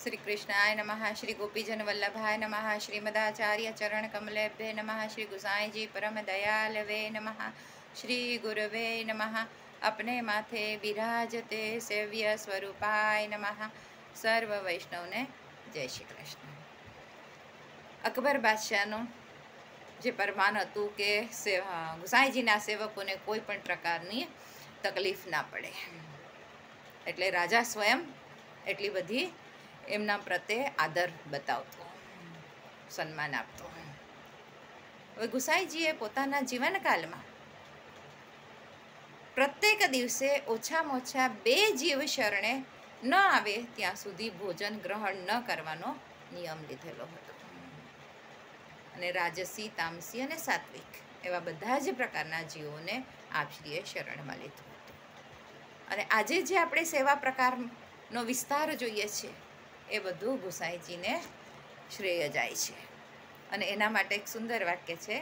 श्री कृष्णाय नमः। श्री गोपीजन वल्लभाय नमः। श्रीमदाचार्य चरण कमलेभ्ये नमः। श्री गुसाई जी परम दयालवे नमः। श्री गुरवे नमः। अपने माथे विराजते सेव्य स्वरूपाय नमः। सर्व वैष्णवने जय श्री कृष्ण। अकबर बादशाहનું જે પરમાન હતું કે ગુસાઈજીના સેવકોને કોઈ પણ પ્રકારની તકલીફ ના પડે, એટલે રાજા સ્વયં એટલી બધી એમના પ્રત્યે આદર બતાવતો, સન્માન આપતો. હવે ગુસાઈજીએ પોતાના જીવનકાળમાં પ્રત્યેક દિવસે ઓછામાં ઓછા 2 જીવ શરણે ન આવે ત્યાં સુધી ભોજન ગ્રહણ ન કરવાનો નિયમ લીધેલો હતો. અને રાજસી, તામસી અને સાત્વિક એવા બધા જ પ્રકારના જીવોને આપશ્રીએ શરણમાં લીધું હતું. અને આજે જે આપણે સેવા પ્રકારનો વિસ્તાર જોઈએ છે એ બધું ગુસાઈજીને શ્રેય જાય છે. અને એના માટે એક સુંદર વાક્ય છે,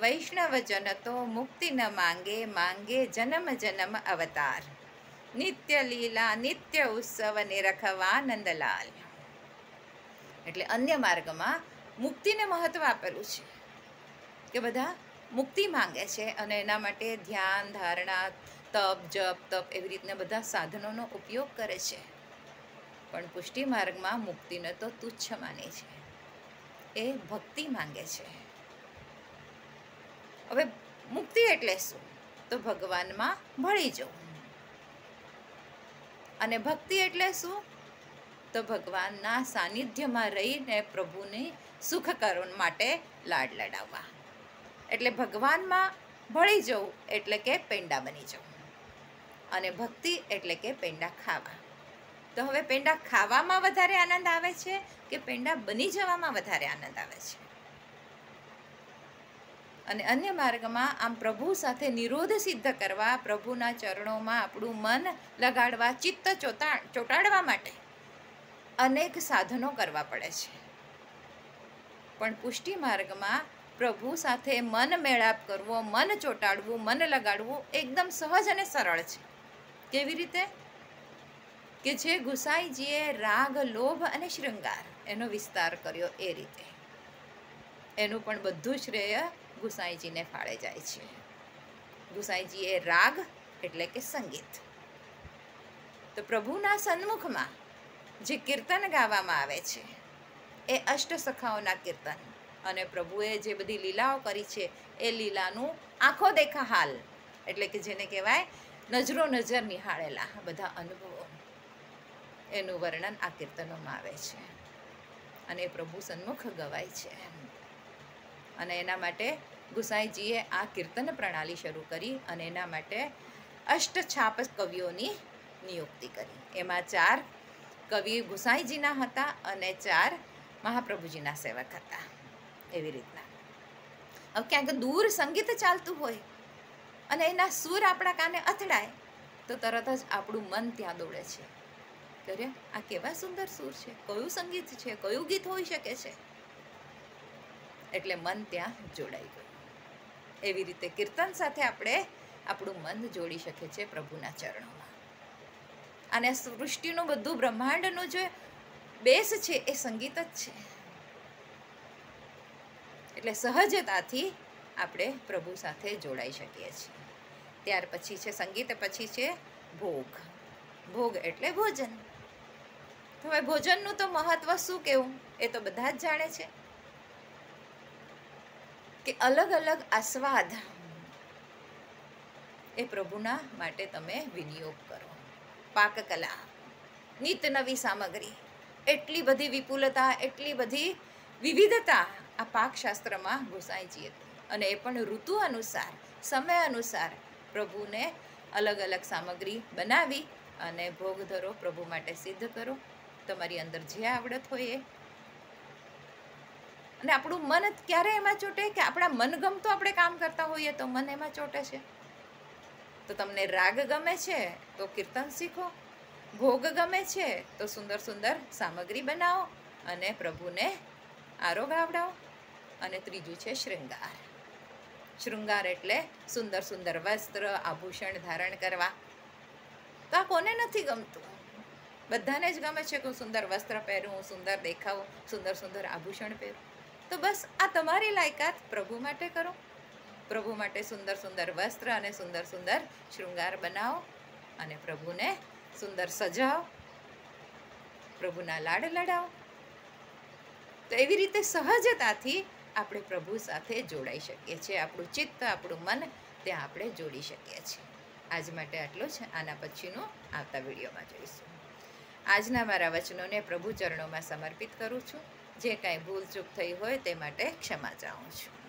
વૈષ્ણવ જન તો મુક્તિ ન માંગે, માંગે જન્મ જન્મ અવતાર, નિત્ય લીલા નિત્ય ઉત્સવ નિરખવા નંદલાલ. એટલે અન્ય માર્ગમાં મુક્તિને મહત્વ આપેલું છે કે બધા મુક્તિ માંગે છે અને એના માટે ધ્યાન, ધારણા, તપ, જપ, તપ એવી રીતના બધા સાધનોનો ઉપયોગ કરે છે. પણ પુષ્ટિ માર્ગમાં મુક્તિને તો તુચ્છ માને છે, એ ભક્તિ માંગે છે. હવે મુક્તિ એટલે શું? તો ભગવાનમાં ભળી જવું. અને ભક્તિ એટલે શું? તો ભગવાનના સાનિધ્યમાં રહીને પ્રભુને સુખ કરવા માટે લાડ લડાવવા. એટલે ભગવાનમાં ભળી જવું એટલે કે પેંડા બની જવું, અને ભક્તિ એટલે કે પેંડા ખાવા. તો હવે પેંડા ખાવામાં વધારે આનંદ આવે છે કે પેંડા બની જવામાં વધારે આનંદ આવે છે? અને અન્ય માર્ગમાં આમ પ્રભુ સાથે નિરોધ સિદ્ધ કરવા, પ્રભુના ચરણોમાં આપણું મન લગાડવા, ચિત્ત ચોંટાડવા માટે અનેક સાધનો કરવા પડે છે. પણ પુષ્ટિ માર્ગમાં પ્રભુ સાથે મન મેળાપ કરવો, મન ચોંટાડવું, મન લગાડવું એકદમ સહજ અને સરળ છે. કેવી રીતે? કે જે ગુસાઈજીએ રાગ, લોભ અને શૃંગાર એનો વિસ્તાર કર્યો એ રીતે. એનું પણ બધું શ્રેય ગુસાઈજીને ફાળે જાય છે. ગુસાઈજીએ રાગ એટલે કે સંગીત, તો પ્રભુના સન્મુખમાં જે કીર્તન ગાવામાં આવે છે એ અષ્ટસખાઓના કીર્તન, અને પ્રભુએ જે બધી લીલાઓ કરી છે એ લીલાનું આંખો દેખા હાલ, એટલે કે જેને કહેવાય નજરો નજર નિહાળેલા બધા અનુભવો, એનું વર્ણન આ કીર્તનોમાં આવે છે. અને એ પ્રભુ સન્મુખ ગવાય છે. અને એના માટે ગુસાઈજીએ આ કીર્તન પ્રણાલી શરૂ કરી અને એના માટે અષ્ટછાપ કવિઓની નિયુક્તિ કરી. એમાં 4 કવિ ગુસાઈજીના હતા અને 4 મહાપ્રભુજીના સેવક હતા. એવી રીતના હવે ક્યાંક દૂર સંગીત ચાલતું હોય અને એના સૂર આપણા કાને અથડાય તો તરત જ આપણું મન ત્યાં દોડે છે. અરે આ કેવા સુંદર સૂર છે, કયું સંગીત છે, કયું ગીત હોઈ શકે છે? એટલે મન ત્યાં જોડાઈ ગયું. એવી રીતે કીર્તન સાથે આપણે આપણું મન જોડી શકીએ છીએ પ્રભુના ચરણોમાં. અને સૃષ્ટિનું બધું બ્રહ્માંડનું જે બેસ છે એ સંગીત જ છે. એટલે સહજતાથી આપણે પ્રભુ સાથે જોડાઈ શકીએ છીએ. ત્યાર પછી છે સંગીત, પછી છે ભોગ. ભોગ એટલે ભોજન. તો હવે ભોજનનું તો મહત્વ શું કહેવું, એ તો બધા જ જાણે છે કે અલગ અલગ આસ્વાદ એ પ્રભુના માટે તમે વિનિયોગ કરો. પાકકલા, નિત નવી સામગ્રી, એટલી બધી વિપુલતા, એટલી બધી વિવિધતા આ પાકશાસ્ત્રમાં ગુસાઈજીએ, અને એ પણ ઋતુ અનુસાર, સમય અનુસાર પ્રભુને અલગ અલગ સામગ્રી બનાવી અને ભોગ ધરો, પ્રભુ માટે સિદ્ધ કરો. તમારી અંદર જે આવડત હોય એ. અને આપણું મન ક્યારે એમાં ચોટે કે આપણા મનગમતો આપણે કામ કરતા હોઈએ તો મન એમાં ચોટે છે. તો તમને રાગ ગમે છે તો કીર્તન શીખો, ભોગ ગમે છે તો સુંદર સુંદર સામગ્રી બનાવો અને પ્રભુને આરોગ આવડાવો. અને ત્રીજું છે શૃંગાર. શૃંગાર એટલે સુંદર સુંદર વસ્ત્ર, આભૂષણ ધારણ કરવા. તો આ કોને નથી ગમતું? બધાને જ ગમે છે કે હું સુંદર વસ્ત્ર પહેરું, હું સુંદર દેખાવું, સુંદર સુંદર આભૂષણ પહેરું. તો બસ આ તમારી લાયકાત પ્રભુ માટે કરો. પ્રભુ માટે સુંદર સુંદર વસ્ત્ર અને સુંદર સુંદર શૃંગાર બનાવો અને પ્રભુને સુંદર સજાવો, પ્રભુના લાડ લડાવો. તો એવી રીતે સહજતાથી આપણે પ્રભુ સાથે જોડાઈ શકીએ છીએ. આપણું ચિત્ત, આપણું મન ત્યાં આપણે જોડી શકીએ છીએ. આજ માટે આટલું જ. આના પછીનું આવતા વિડીયોમાં જોઈશું. આજના મારા વચનોને પ્રભુ ચરણોમાં સમર્પિત કરું છું. જે કાંઈ ભૂલ ચૂક થઈ હોય તે માટે ક્ષમા ચાહું છું.